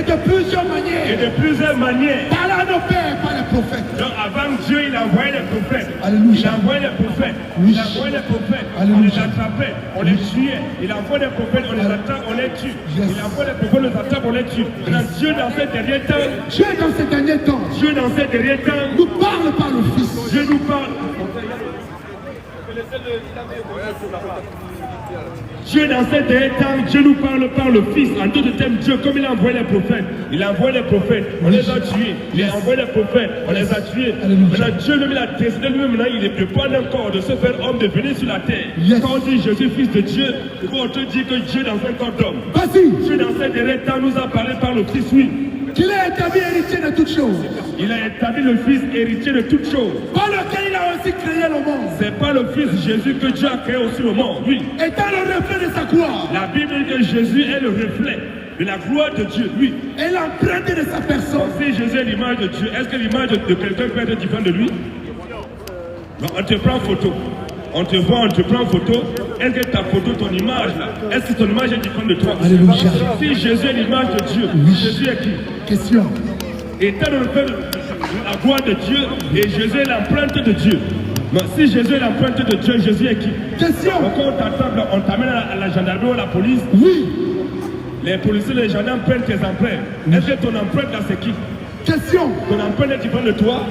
de plusieurs manières. Et de plusieurs manières. Par là nos pères, par les prophètes. Donc avant Dieu, il a envoyé les prophètes. Alléluia. Il a envoyé les prophètes. Oui. Il a envoyé les prophètes. Alléluia. On les attrapait, on les tuait. Il a envoyé les prophètes, on les attrape, on les tue. Yes. Il a envoyé les prophètes, on les attrape, on les tue. Maintenant, Dieu dans ces derniers temps, Dieu dans ces derniers temps Dieu dans ces derniers temps, nous parle par le Fils. Dieu nous parle. Dieu dans ces derniers temps, Dieu nous parle par le Fils. En d'autres termes, Dieu, comme il a envoyé les prophètes, il a envoyé les prophètes, on les a tués. Il a envoyé les prophètes, on les a tués. Maintenant, Dieu lui-même, il a décidé lui-même, maintenant, il est prendre encore de se faire homme, de venir sur la terre. Yes. Quand on dit Jésus, fils de Dieu, il faut te dire que Dieu dans un corps d'homme. Vas-y. Dieu dans ces derniers temps nous a parlé par le Fils, oui. Qu'il a établi héritier de toutes choses. Il a établi le Fils héritier de toutes choses. Par lequel il a aussi créé le monde. C'est pas le Fils Jésus que Dieu a créé aussi le monde, oui. Étant le reflet de sa gloire. La Bible dit que Jésus est le reflet de la gloire de Dieu, oui. Et l'empreinte de sa personne. Si Jésus est l'image de Dieu, est-ce que l'image de quelqu'un peut être différente de lui? Non, on te prend photo. On te voit, on te prend photo. Est-ce que ta photo, ton image là, est-ce que ton image est différente de toi? Alléluia. Si Jésus est l'image de Dieu, Oui. Jésus est qui? Question. Étant le reflet de la gloire de Dieu et Jésus est l'empreinte de Dieu. Mais si Jésus est l'empreinte de Dieu, Jésus est qui? Question. Donc quand on t'amène à la gendarmerie ou à la police, Oui. les policiers, les gendarmes prennent tes empreintes. Est-ce que ton empreinte là c'est qui? Question. Ton empreinte est différente de toi?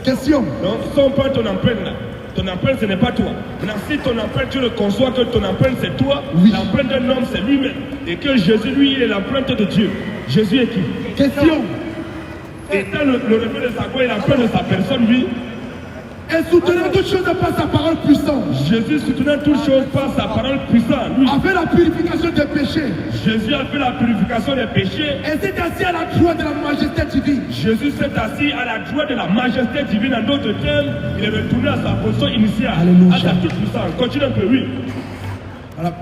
Question. Donc si on prend ton empreinte là, ton empreinte ce n'est pas toi. Maintenant si ton empreinte tu le conçois que ton empreinte c'est toi, Oui. l'empreinte d'un homme c'est lui-même. Et que Jésus lui il est l'empreinte de Dieu. Jésus est qui? Question. Étant le reflet de sa gloire et l'empreinte de sa personne, lui, Et soutenant toutes choses par sa parole puissante. Jésus soutenant toutes choses par sa parole puissante. Lui, A fait la purification des péchés. Jésus a fait la purification des péchés. Et s'est assis à la droite de la majesté divine. Jésus s'est assis à la droite de la majesté divine. En d'autres termes, il est retourné à sa position initiale, Alléluia. à sa toute puissance. Continue un peu, oui. Voilà.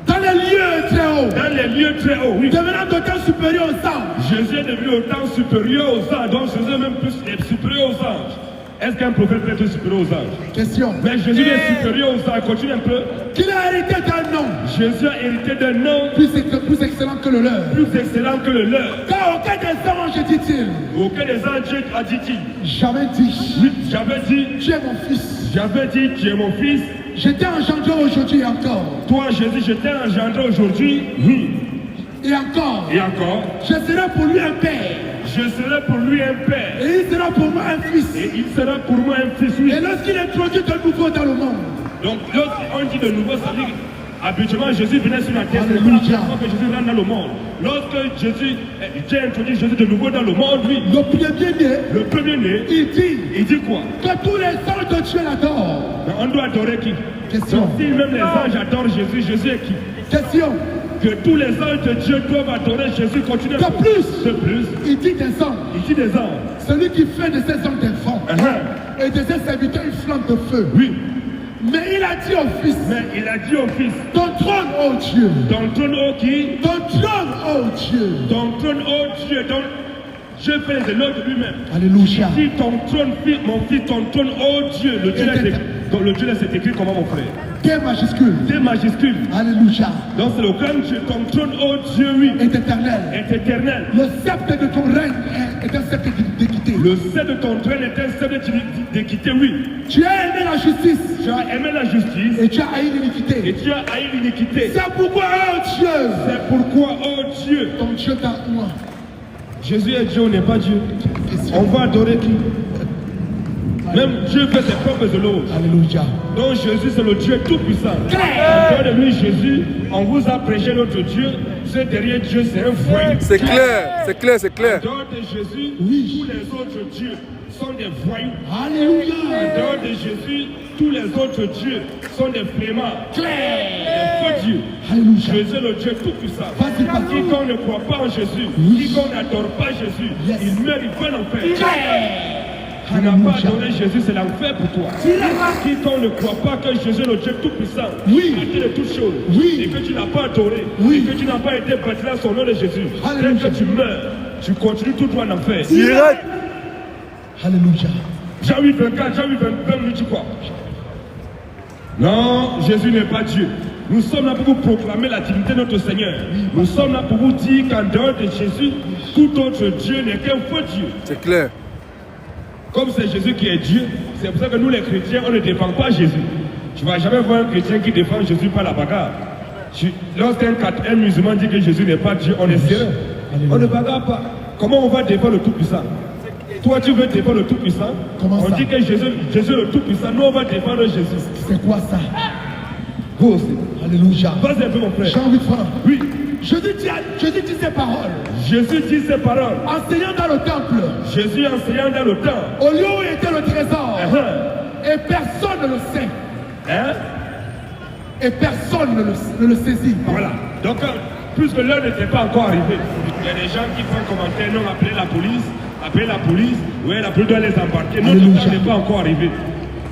Dans les lieux très hauts. Dans les lieux très hauts, oui. Devenant d'autant supérieur aux anges. Jésus est devenu autant supérieur aux anges. Donc Jésus est même plus supérieur aux anges. Est-ce qu'un prophète peut être supérieur aux anges? Question. Mais Jésus est supérieur aux anges. Continue un peu. Qu'il a hérité d'un nom Jésus a hérité d'un nom plus excellent que le leur. plus excellent que le leur. Car aucun des anges, dit-il, Aucun des anges a dit-il. jamais dit, Oui, j'avais dit, tu es mon fils. j'avais dit, tu es mon fils. Je t'ai engendré aujourd'hui encore. Toi, Jésus, je t'ai engendré aujourd'hui. Oui. Et encore. Et encore, Je serai pour lui un père. je serai pour lui un père. Et il sera pour moi un fils. Et il sera pour moi un fils. Oui. Et lorsqu'il introduit de nouveau dans le monde, Donc, lorsqu'on dit de nouveau, ça dit habituellement Jésus venait sur la terre. C'est Alléluia. la première fois que Jésus rentre dans le monde. Lorsque Dieu introduit Jésus de nouveau dans le monde, lui, le premier-né, le premier-né, il dit quoi? que tous les anges de Dieu l'adorent. Mais on doit adorer qui? Question. Donc, si même les anges adorent Jésus, Jésus est qui? Question. Que tous les anges de Dieu doivent adorer Jésus. Continue. De plus. De plus, Il dit des anges. il dit des anges. Celui qui fait de ses anges des vents et de ses serviteurs une flamme de feu. Oui, Mais il a dit au fils, mais il a dit au fils, ton trône, ô Dieu. ton trône, ô qui? Ton trône, ô Dieu. Ton trône, ô Dieu. Donc, Dieu fait les éloges de lui-même. Alléluia. Si ton trône, mon fils, ton trône, ô Dieu. Le Dieu là, c'est écrit comment, mon frère? T majuscule. T majuscule. Alléluia. Donc, c'est le grand Dieu. Ton trône, ô Dieu, oui, Est éternel. est éternel. Le sceptre de ton règne est un sceptre d'équité. Le sceptre de ton trône est un sceptre d'équité, oui. Tu as aimé la justice Tu as aimé la justice et tu as haï l'iniquité. et tu as haï l'iniquité. C'est pourquoi, oh Dieu, C'est pourquoi, oh Dieu, ton Dieu t'a moi. Jésus est Dieu, on n'est pas Dieu. On va adorer qui? Même Dieu fait ses propres éloges. Alléluia. Donc Jésus, c'est le Dieu tout-puissant. Claire. En dehors de lui, Jésus, on vous a prêché notre Dieu. Ce derrière Dieu, c'est un voyou. C'est clair, c'est clair, c'est En clair. dehors de Jésus, Oui. tous les autres dieux sont des voyous. En Alléluia. dehors de Jésus, tous les autres dieux sont des flémards, des faux dieux. Alléluia. Jésus est le Dieu tout-puissant. Vas-y, vas-y. Quiconque ne croit pas en Jésus, quiconque n'adore pas Jésus, Yes. il meurt, il va en enfer. Tu n'as pas adoré Jésus, c'est l'enfer pour toi. Quiconque ne croit pas que Jésus est le Dieu tout-puissant, Oui. créateur de toutes choses, Oui. et que tu n'as pas adoré, Oui. et que tu n'as pas été baptisé dans son nom de Jésus, Alléluia. dès que tu meurs, tu continues tout droit en enfer. Direct. Alléluia. Jean 8, 24, Jean 8, 20 minutes, tu crois? Non, Jésus n'est pas Dieu. Nous sommes là pour vous proclamer la divinité de notre Seigneur. Nous sommes là pour vous dire qu'en dehors de Jésus, tout autre Dieu n'est qu'un faux Dieu. C'est clair. Comme c'est Jésus qui est Dieu, c'est pour ça que nous les chrétiens, on ne défend pas Jésus. Tu ne vas jamais voir un chrétien qui défend Jésus par la bagarre. Lorsqu'un musulman dit que Jésus n'est pas Dieu, on est sérieux. On ne bagarre pas. Comment on va défendre le Tout-Puissant? Toi, tu veux défendre le Tout-Puissant? On dit que Jésus est le Tout-Puissant. Nous, on va défendre Jésus. C'est quoi ça? Vous aussi. Alléluia. Vas-y un peu, mon frère. J'ai envie de faire. Oui. Jésus dit ces paroles. Jésus dit ces paroles. Enseignant dans le temple. Jésus enseignant dans le temple. Au lieu où était le trésor. Et personne ne le sait. Et personne ne le saisit. Voilà. Donc, puisque l'heure n'était pas encore arrivée, il y a des gens qui font commentaire, non, appelez la police, oui, la police doit les embarquer. Notre temps n'est pas encore arrivé.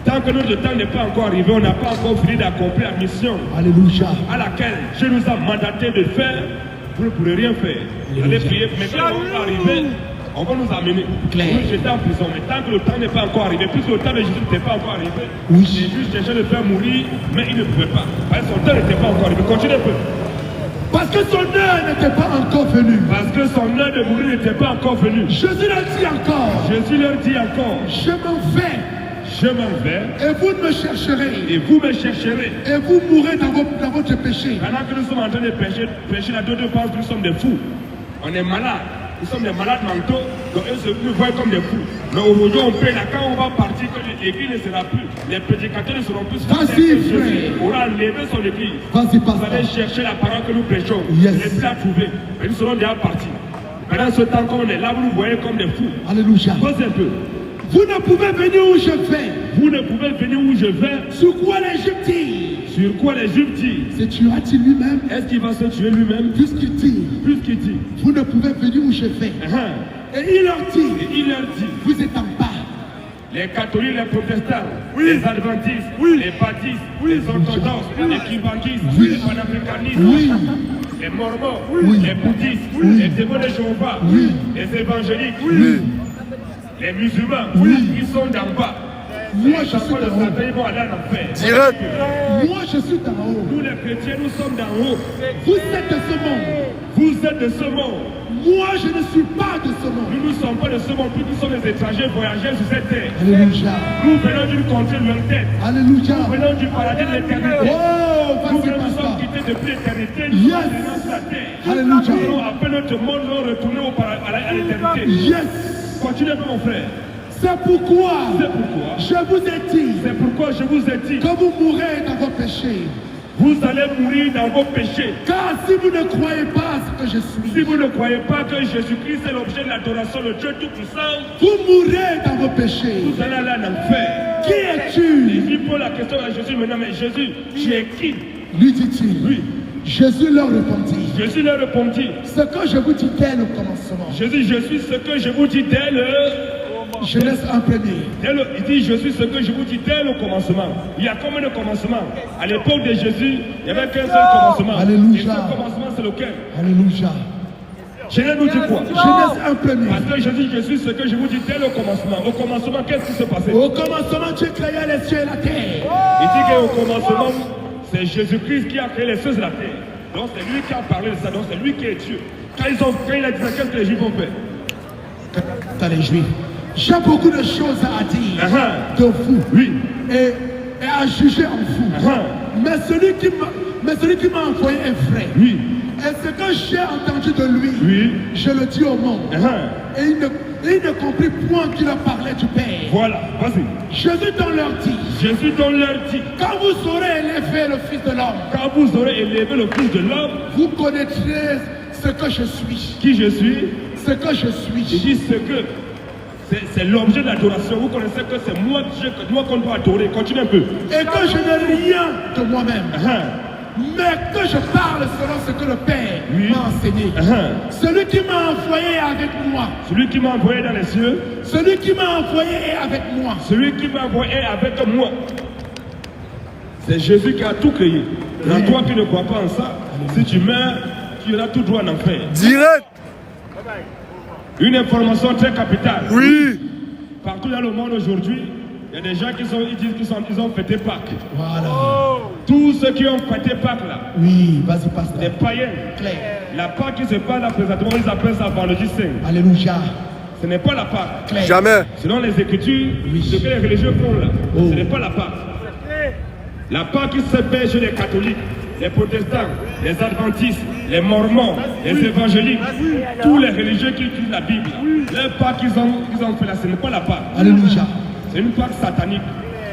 Tant que notre temps n'est pas encore arrivé, on n'a pas encore fini d'accomplir la mission Alléluia. À laquelle Dieu nous a mandaté de faire. Vous ne pourrez rien faire. Vous allez prier, mais quand on va arriver, on va nous amener. Nous jeter en prison. Mais tant que le temps n'est pas encore arrivé, puisque le temps de Jésus n'était pas encore arrivé, Jésus cherchait de faire mourir, mais il ne pouvait pas. Parce que son temps n'était pas encore arrivé. Continuez un peu. Parce que son heure n'était pas encore venue. Parce que son heure de mourir n'était pas encore venue. Jésus leur dit encore. Jésus leur dit encore. Je m'en vais. Je m'en vais. Et vous me chercherez. Et vous me chercherez. Et vous mourrez dans votre péché. Pendant que nous sommes en train de pécher la d'autres pensent que nous sommes des fous. On est malades. Nous sommes des malades mentaux. Donc eux nous voient comme des fous. Mais aujourd'hui on paie là. Quand on va partir, que l'église ne sera plus. Les prédicateurs ne seront plus. Vas-y, on aura levé son église. Vas-y, vous allez chercher la parole que nous prêchons. Yes. Vous n'êtes plus à trouver. Mais nous serons déjà partis. Pendant ce temps qu'on est là, vous nous voyez comme des fous. Alléluia. Posez un peu. Vous ne pouvez venir où je vais. Vous ne pouvez venir où je vais. Sur quoi l'Égypte dit? Sur quoi l'Égypte dit? Se tuera-t-il lui-même? Est-ce qu'il va se tuer lui-même? Puisqu'il dit. Vous ne pouvez venir où je vais. Et il leur dit. Vous êtes en bas. Les catholiques, les protestants, les adventistes, les baptistes, les orthodoxes, les kibanguistes, les panafricanistes, les mormons, les bouddhistes, les témoins de Jéhovah, les évangéliques, les musulmans, ils sont d'en bas. Moi je suis d'en haut. Ils vont aller en enfer. Direct. Moi je suis d'en haut. Nous les chrétiens, nous sommes d'en haut. Vous êtes de ce monde. Vous êtes de ce monde. Moi je ne suis pas de ce monde. Nous ne sommes pas de ce monde, nous sommes des étrangers voyageurs sur cette terre. Alléluia. Nous venons d'une contrée lointaine. Alléluia. Nous venons du paradis de l'éternité. Oh, nous sommes quittés depuis l'éternité. Yes. Sur la terre. Alléluia. Nous allons après notre monde, nous allons retourner à l'éternité. Yes. Continue un peu, mon frère. C'est pourquoi je vous ai dit. C'est pourquoi je vous ai dit que vous mourrez dans vos péchés. Vous allez mourir dans vos péchés. Car si vous ne croyez pas ce que je suis, si vous ne croyez pas que Jésus-Christ est l'objet de l'adoration de Dieu Tout-Puissant, vous mourrez dans vos péchés. Vous allez aller en enfer. Qui es-tu? Il pose la question à Jésus maintenant, mais Jésus, tu es qui? Lui dit-il. Oui. Jésus leur répondit. Jésus leur répondit. Ce que je vous dis dès le commencement. Jésus, je suis ce que je vous dis dès le... Genèse 1 premier. Il dit, je suis ce que je vous dis dès le commencement. Il y a combien de commencements? À l'époque de Jésus, il n'y avait qu'un seul commencement. Alléluia. Et ce commencement, c'est lequel? Alléluia. Genèse nous dit quoi? Genèse 1 premier. Parce que Jésus, je suis ce que je vous dis dès le commencement. Au commencement, qu'est-ce qui se passait? Au commencement, tu créais les cieux et la terre. Il dit qu'au commencement, c'est Jésus-Christ qui a créé les cieux et la terre. Donc c'est lui qui a parlé de ça. Donc c'est lui qui est Dieu. Quand il a dit ça, qu'est-ce que les Juifs ont fait? T'as les Juifs. J'ai beaucoup de choses à dire de vous et à juger en vous. Mais celui qui m'a envoyé est vrai. Et ce que j'ai entendu de lui, je le dis au monde. Et il ne comprit point qu'il a parlé du Père. Voilà, vas-y. Jésus donc leur dit. Jésus donc leur dit. Quand vous aurez élevé le Fils de l'homme. Quand vous aurez élevé le Fils de l'homme. Vous connaîtrez ce que je suis. Qui je suis? Ce que je suis. Il dit ce que. C'est l'objet de l'adoration. Vous connaissez que c'est moi qu'on doit adorer. Continue un peu. Et que je n'ai rien de moi-même. Mais que je parle selon ce que le Père m'a enseigné. Celui qui m'a envoyé est avec moi. Celui qui m'a envoyé dans les cieux. Celui qui m'a envoyé est avec moi. Celui qui m'a envoyé est avec moi. C'est Jésus qui a tout créé. Dans toi qui ne crois pas en ça, si tu meurs, tu iras tout droit en enfer. Direct. Une information très capitale. Oui. Partout dans le monde aujourd'hui, Il y a des gens qui disent qu'ils ont fêté Pâques. Voilà. Tous ceux qui ont fêté Pâques là. Oui, vas-y, pasteur. Des païens. Claire. La Pâque qui se passe là présentement, ils appellent ça vendredi saint. Alléluia. Ce n'est pas la Pâque. Claire. Jamais. Selon les Écritures, ce que les religieux font là, ce n'est pas la Pâque. La Pâque qui se fait chez les catholiques, les protestants, les adventistes, les mormons, les évangéliques, tous les religieux qui utilisent la Bible. La Pâque qu'ils ont fait là, ce n'est pas la Pâque. Alléluia. C'est une Pâque satanique.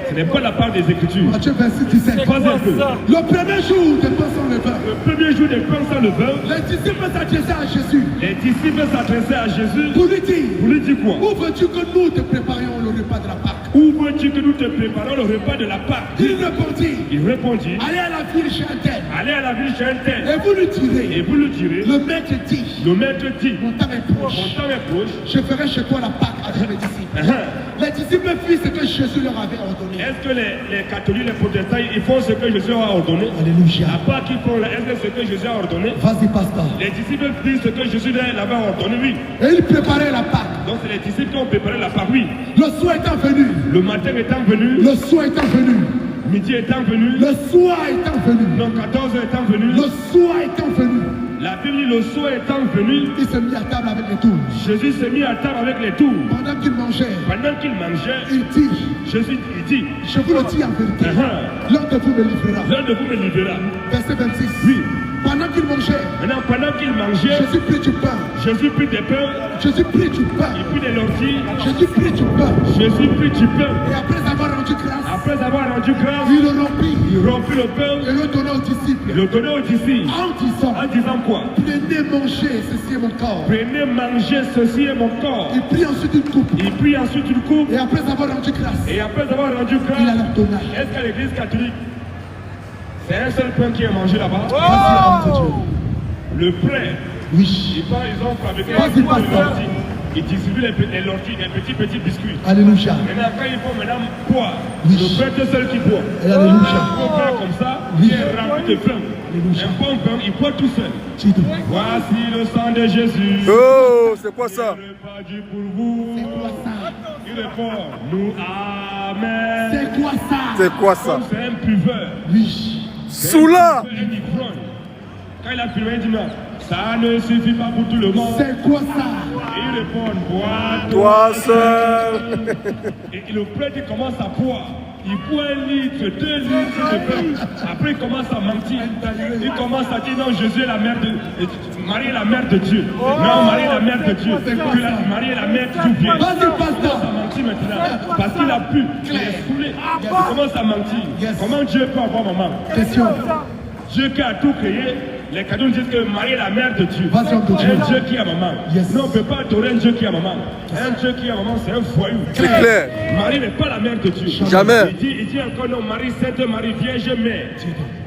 Ce n'est pas la part des Écritures. Matthieu 26, 17. Pas un peu. Le premier jour des pains sans levain. Le premier jour des pains sans levain, Les disciples s'adressaient à Jésus. les disciples s'adressaient à Jésus. Pour lui dire, Vous lui dites quoi? où veux-tu que nous te préparions le repas de la Pâque? Où veux-tu que nous te préparons le repas de la Pâque? Il répondit, Il répondit, allez à la ville chez un tel, allez à la ville chez un tel, et vous lui et direz, vous lui direz, le maître dit, le maître dit, mon temps est mon proche, temps est proche. je ferai chez toi la Pâque avec mes disciples. Les disciples firent ce que Jésus leur avait ordonné. Est-ce que les catholiques, les protestants, ils font ce que Jésus a ordonné? Alléluia. La Pâque qu'ils font là, est-ce que c'est ce que Jésus a ordonné? Vas-y, pasteur. Les disciples disent ce que Jésus leur avait ordonné, oui. Et ils préparaient la Pâque. Donc c'est les disciples qui ont préparé la Pâque, oui. Le soir étant venu, Le matin étant venu, le soir étant venu, midi étant venu, le soir étant venu, non 14 heures étant venu, le soir étant venu, la Bible dit le soir étant venu, il s'est mis à table avec les tours. Jésus s'est mis à table avec les tours. Pendant qu'il mangeait, Pendant qu'il mangeait, il dit, Jésus il dit, je vous le dis en vérité, l'un de vous me livrera. l'un de vous me livrera. Verset 26. Oui. Pendant qu'il mangeait, Maintenant, pendant qu'il mangeait, Jésus prit du pain. Jésus prit des pains, Jésus prit du pain. il prit des lentilles, Jésus prit du pain. Jésus prit du pain. Et après avoir rendu grâce, Après avoir rendu grâce, il le rompit il rompit le pain, et le donna aux disciples. il le donnait aux disciples. En En disant quoi? prenez, mangez, ceci est mon corps. Prenez, mangez, ceci est mon corps. Il prit ensuite une coupe. Il prit ensuite une coupe, Et après avoir rendu grâce, et après avoir rendu il la grâce, leur donna. est-ce qu'à l'église catholique, c'est un seul pain qui est mangé là-bas? Vas-y, homme de Dieu. Le prêtre, Oui. ils ont fabriqué Vas-y, des pasteur. lentilles. Ils distribuent les lentilles, des petits biscuits. Alléluia. Maintenant, quand il faut maintenant boire, Oui. le prêtre est seul qui boit. Et alléluia. Il faut faire comme ça, Oui. il est rempli de pain. Alléluia. Un bon pain, il boit tout seul. Tito. Voici le sang de Jésus. Oh, c'est quoi ça? Il est répandu pour vous. C'est quoi ça? Il répond, nous, amen. C'est quoi ça? C'est quoi ça? Comme c'est un buveur. Oui. Soula! Un ivrogne. Quand il a filmé, il dit non, ça ne suffit pas pour tout le monde. C'est quoi ça? Et il répond, bois Toi seul! Et le prêtre il commence à boire. Il boit 1 litre, 2 litres de pain. Après il commence à mentir. Il commence à dire non, Jésus est la mère de... Marie est la mère de Dieu. Non, Marie est la mère de Dieu. Marie est la mère du Dieu. Vas-y, Il commence pasteur. à mentir maintenant. Parce qu'il a pu. Il est saoulé. Il commence à mentir. Yes. Comment Dieu peut avoir maman? Question. Dieu qui a tout créé, les catholiques disent que Marie est la mère de Dieu. Vas-y, homme de Dieu. Un Dieu qui a maman. Yes. Non, on ne peut pas adorer un Dieu qui a maman. Un Dieu qui a maman, c'est un foyou. C'est clair. Marie n'est pas la mère de Dieu. Jamais. Il dit encore non, Marie, Sainte Marie, Vierge mère.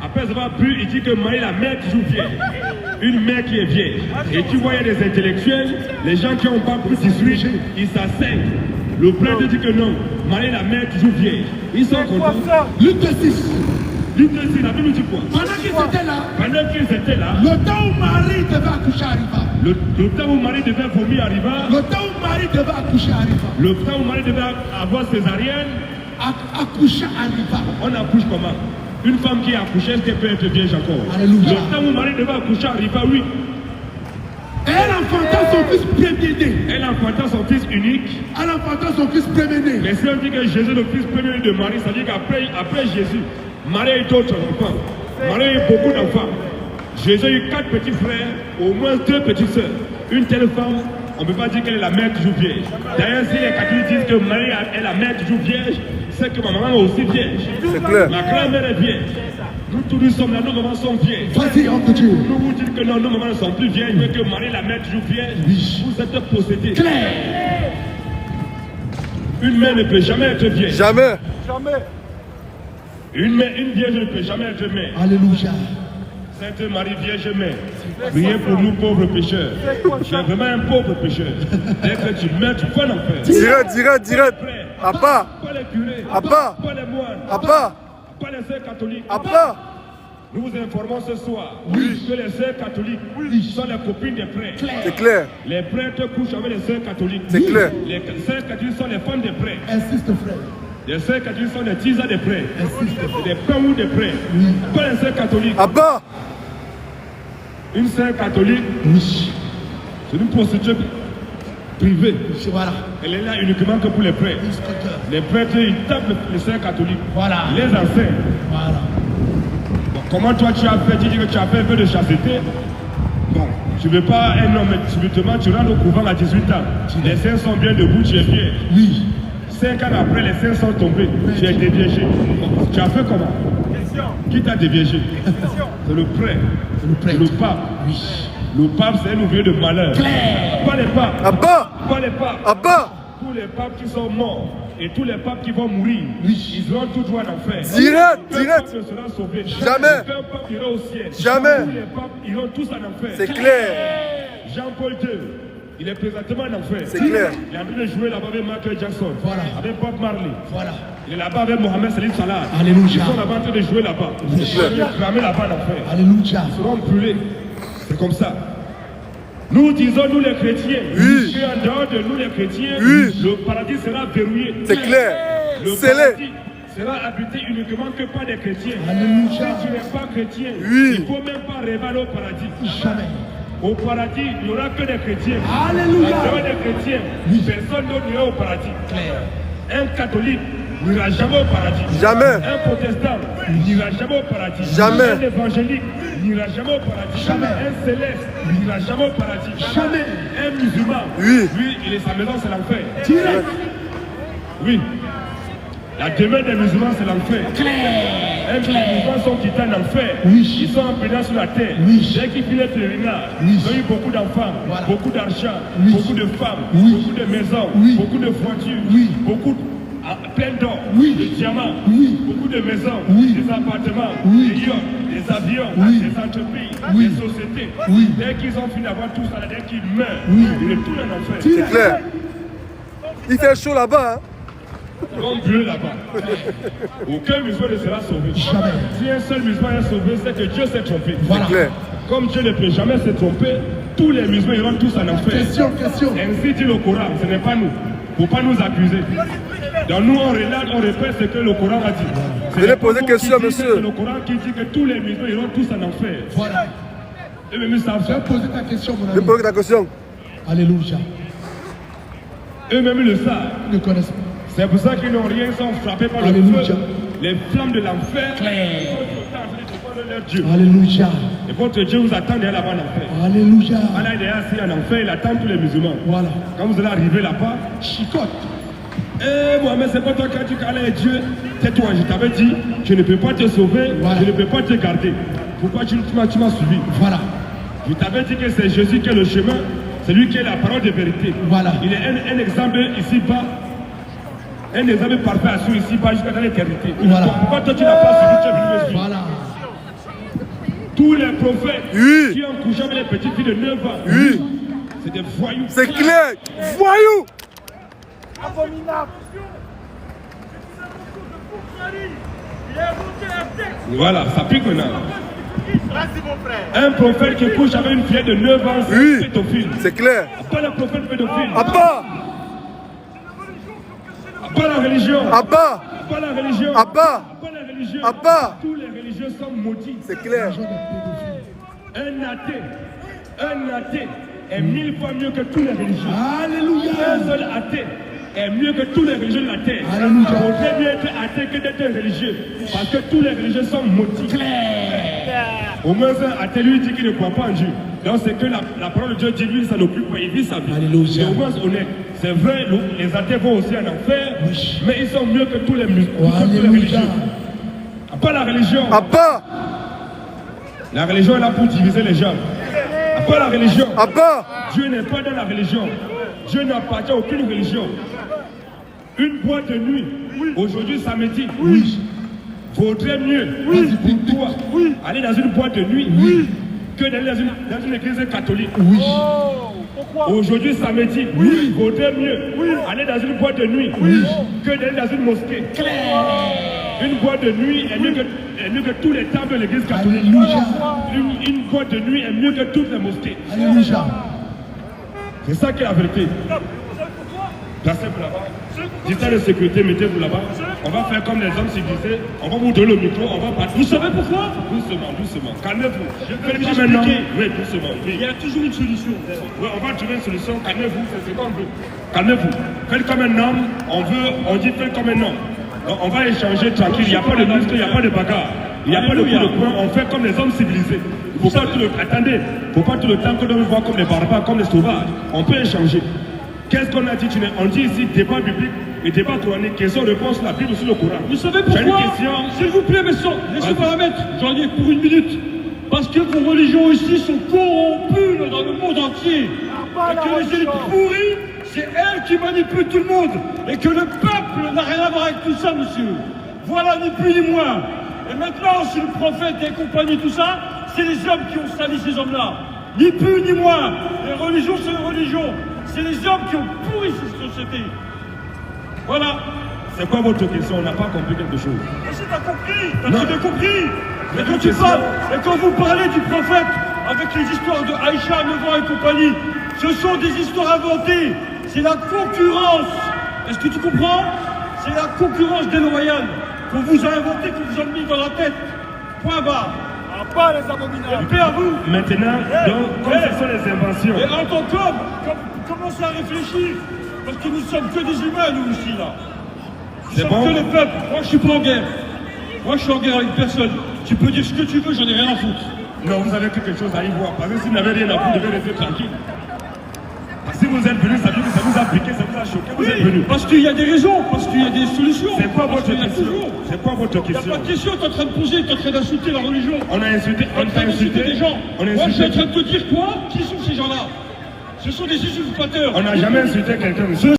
Après avoir bu, il dit que Marie est la mère toujours vierge. Une mère qui est vierge. Et tu vois, il y a des intellectuels, les gens qui n'ont pas pu 18, ils s'asseyent. Le prêtre dit que non, Marie est la mère toujours vierge. Ils sont contents. Luc 6. Luc 6, la Bible dit quoi? Pendant qu'ils étaient là, Pendant qu'ils étaient là, le temps où Marie devait accoucher arriva. le temps où Marie devait vomir arriva, Le temps où Marie devait accoucher arriva. le temps où Marie devait avoir césarienne, Accoucher arriva. on accouche comment? Une femme qui est accouchée, est-ce qu'elle peut être vierge encore? Alléluia. Le temps où Marie devait accoucher arriva, oui. Et elle enfanta son fils premier-né. Elle enfanta son fils unique. Elle enfanta son fils premier-né. Mais si on dit que Jésus est le fils premier de Marie, ça veut dire qu'après Jésus, Marie a eu d'autres enfants. Marie a eu beaucoup d'enfants. Jésus a eu 4 petits frères, au moins 2 petites sœurs. Une telle femme, on ne peut pas dire qu'elle est la mère toujours vierge. D'ailleurs, si les catholiques disent que Marie est la mère toujours vierge, c'est que ma maman est aussi vierge. C'est clair. Ma grand-mère est vierge. Nous tous nous sommes là, nos mamans sont vierges. Vas-y, homme de Dieu. Nous vous dites que non, nos mamans ne sont plus vierges, mais que Marie est la mère toujours vierge. Vous êtes possédés. Claire. Une mère ne peut jamais être vierge. Jamais. Une vierge ne peut jamais être mère. Alléluia. Sainte Marie Vierge Mère, priez pour nous pauvres pécheurs. Je suis vraiment un pauvre pécheur. Dès que tu meurs, tu vas en enfer. Direct. Abba. Pas les curés, Abba. pas les moines, Abba. pas les sœurs catholiques. Abba. Nous vous informons ce soir que les sœurs catholiques sont les copines des prêtres. C'est clair. Les prêtres couchent avec les sœurs catholiques. C'est clair. Les sœurs catholiques sont les femmes des prêtres. Insiste, frère. Les sœurs catholiques sont des tisans des prêtres. Des pères ou des prêtres. Pas les sœurs catholiques. Abba. Une sœur catholique, c'est une prostituée privée. Voilà. Elle est là uniquement que pour les prêtres. Les prêtres, ils tapent les sœurs catholiques. Voilà. Les enseignent. Voilà. Bon, comment toi tu as fait? Tu dis que tu as fait un peu de chasteté. Bon, tu ne veux pas un homme, subitement tu rentres au couvent à 18 ans. Les seins sont bien debout, tu es bien. Oui. 5 ans après, les seins sont tombés. Tu as été déviégé. Tu as fait comment? Qui t'a déviégé? C'est le prêtre. C'est le pape. Oui. Le pape, c'est un ouvrier de malheur. Pas les papes. Abba. Pas les papes. Abba. Tous les papes qui sont morts et tous les papes qui vont mourir, ils auront tout droit en enfer. Direct. Aucun pape ne sera sauvé. Jamais. Aucun pape ira au ciel. Jamais. Tous les papes iront tous en enfer. C'est clair. Jean-Paul II, il est présentement en enfer. C'est clair. Il est en train de jouer là-bas avec Michael Jackson, Voilà. avec Bob Marley. Voilà. Il est là-bas avec Mohamed Salim Salah. Alléluia. Ils sont là-bas en train de jouer là-bas. Ils sont cramés là-bas en enfer. Alléluia. Ils seront brûlés. C'est comme ça. Nous disons, nous les chrétiens, qu'en dehors de nous les chrétiens, le paradis sera verrouillé. C'est clair. Le Scellé. paradis sera habité uniquement que par des chrétiens. Alléluia. Si tu n'es pas chrétien, Oui. il ne faut même pas rêver au paradis. Jamais. Au paradis, il n'y aura que des chrétiens. Alléluia. En dehors des chrétiens, personne d'autre n'ira au paradis. Clair. Un catholique n'ira jamais au paradis. Jamais. Un protestant n'ira jamais au paradis. Jamais. Un évangélique n'ira jamais au paradis. Jamais. Un céleste n'ira jamais au paradis. Jamais. Un musulman, Oui. lui, il est sa maison, c'est l'enfer. Direct. Oui. La demeure des musulmans, c'est l'enfer. Les musulmans sont quittés en enfer. Oui. Ils sont en pénance sur la terre. Oui. Dès qu'ils finissent le pèlerinage, Oui. ils ont eu beaucoup d'enfants, Voilà. beaucoup d'argent, Oui. beaucoup de femmes, Oui. beaucoup de maisons, Oui. beaucoup de voitures, Oui. beaucoup plein d'or, Oui. de diamants, Oui. beaucoup de maisons, Oui. des appartements, Oui. des yachts, des avions, Oui. des entreprises, Oui. des sociétés. Oui. Dès qu'ils ont fini d'avoir tout ça, dès qu'ils meurent, Oui. ils retournent en enfer. C'est clair. Il fait chaud là-bas. Hein. Ils vont brûler là-bas. Aucun musulman ne sera sauvé. Jamais. Si un seul musulman est sauvé, c'est que Dieu s'est trompé. Voilà. C'est clair. Comme Dieu ne peut jamais se tromper, tous les musulmans iront tous en enfer. Question. Ainsi dit le Coran, ce n'est pas nous. Il ne faut pas nous accuser. Donc nous, on relate, on répète ce que le Coran a dit. Ce Venez n'est pas poser nous question, qui dit, monsieur. c'est le Coran qui dit que tous les musulmans iront tous en enfer. Voilà. Et même ils savent Je vais ça. poser ta question, mon Je ami. pose ta question. Alléluia. Eux-mêmes ils le savent. Ils ne connaissent pas. C'est pour ça qu'ils n'ont rien, ils sont frappés par le Alléluia. feu. Les flammes de l'enfer. Leur Dieu. Alléluia. Et votre Dieu vous attend derrière là-bas en enfer. Alléluia. Allah est assis en enfer, il attend tous les musulmans. Voilà. Quand vous allez arriver là-bas, Chicote. eh Mohamed, c'est pas toi qui as dit qu'Allah est Dieu. C'est toi, je t'avais dit, je ne peux pas te sauver, Voilà. je ne peux pas te garder. Pourquoi tu m'as suivi? Voilà. Je t'avais dit que c'est Jésus qui est le chemin, c'est lui qui est la parole de vérité. Voilà. Il est un exemple ici-bas, un exemple parfait à suivre ici-bas jusqu'à dans l'éternité. Voilà. Pourquoi toi tu n'as pas suivi, tu as venu me suivre? Voilà. Tous les prophètes Oui. qui ont couché avec les petites filles de 9 ans, Oui. c'est des voyous. C'est clair. Voyou. Voilà, ça pique maintenant. Un prophète qui couche avec une fille de 9 ans, c'est Oui. un pédophile. C'est clair. Pas le prophète pédophile. Abba. Pas la religion. Abba. Pas la religion. Abba. Pas la religion. Abba. Tous les religieux sont maudits. C'est clair. Un athée est 1000 fois mieux que tous les religieux. Alléluia. Un seul athée est mieux que tous les religieux de la terre. Alléluia. Il vaudrait mieux être athée que d'être religieux. Parce que tous les religieux sont maudits. Au moins un athée lui dit qu'il ne croit pas en Dieu. Donc c'est que la parole de Dieu dit lui, ça n'occupe pas, il vit sa vie. Alléluia. C'est au moins honnête. C'est vrai, les athées vont aussi en enfer, Oui. mais ils sont mieux que tous les musulmans, Oh, que tous les alléluia. religieux. Pas la religion. Abba. La religion est là pour diviser les gens. Pas la religion. Abba. Dieu n'est pas dans la religion. Dieu n'appartient à aucune religion. Une boîte de nuit, aujourd'hui samedi, vaudrait mieux pour toi aller dans une boîte de nuit que d'aller dans une église catholique. Aujourd'hui samedi, vaudrait mieux aller dans une boîte de nuit que d'aller dans une mosquée. Une boîte de nuit est mieux que tous les temples de l'église catholique. Alléluia. Une boîte de nuit est mieux que toutes les mosquées. Alléluia. C'est ça qui est la vérité. Placez pour là-bas. Dites à la sécurité, mettez-vous là-bas. On va faire comme les hommes civilisés. On va vous donner le micro, on va partir. Vous savez pourquoi? Doucement, doucement. Calmez-vous. vais vous Faites maintenant. expliquer. Oui, doucement. Oui. Il y a toujours une solution. Oui, on va trouver une solution. Calmez-vous, c'est ce qu'on veut. Calmez-vous. Faites comme un homme. On dit faites comme un homme. Donc, on va échanger tranquille. Il n'y a pas de muscle, il n'y a pas de bagarre. Il n'y a pas de coup de poing. On fait comme les hommes civilisés. Il faut pas tout le... Attendez. Il ne faut pas tout le temps que l'on me voit comme les barbares, comme les sauvages. On peut échanger. Qu'est-ce qu'on a dit? On dit ici débat biblique et débat coranique. Question-réponse, la Bible sur le Coran. Vous savez J'ai une pourquoi? question. S'il vous plaît, messieurs, laissez-moi la mettre. J'en ai pour une minute. Parce que vos religions ici sont corrompues dans le monde entier. Et que les élites pourries, c'est elles qui manipulent tout le monde. Et que le peuple n'a rien à voir avec tout ça, monsieur. Voilà, ni plus ni moins. Et maintenant, si le prophète et compagnie, tout ça, c'est les hommes qui ont sali ces hommes-là. Ni plus ni moins. Les religions, c'est les religions. C'est les hommes qui ont pourri cette société. Voilà. C'est quoi votre question? On n'a pas compris quelque chose. Mais si t'as compris, t'as Non. très bien compris. Mais Et quand tu parles, et quand vous parlez du prophète, avec les histoires de Aïcha, 9 ans et compagnie, ce sont des histoires inventées. C'est la concurrence. Est-ce que tu comprends? C'est la concurrence déloyale qu'on vous a inventée, qu'on vous a mis dans la tête. Point barre. Pas les abominables. Paix à vous. Maintenant, donc, comme ce sont les inventions. Et en tant qu'homme, commencez à réfléchir. Parce que nous sommes que des humains, nous aussi, là. Nous C'est sommes bon? que le peuple. Moi, je suis pas en guerre. Moi, je suis en guerre avec personne. Tu peux dire ce que tu veux, j'en ai rien à foutre. Non, vous avez quelque chose à y voir. Parce que si vous n'avez rien à foutre, vous devez rester tranquille. Parce que si vous êtes venu, ça veut dire que ça vous a piqué, ça vous a choqué. Vous êtes venu. Parce qu'il y a des raisons, parce qu'il y a des solutions. C'est quoi Parce votre qu'il y a question? toujours. C'est quoi votre Il n'y a question? pas de question, tu es en train de poser, tu es en train d'insulter la religion. On a insulté, Tu es on en train t'a d'insulter insulté des gens. On a Moi, je suis en insulté. train de te dire quoi? Qui sont ces gens-là? Ce sont des usurpateurs. On n'a jamais insulté quelqu'un, monsieur.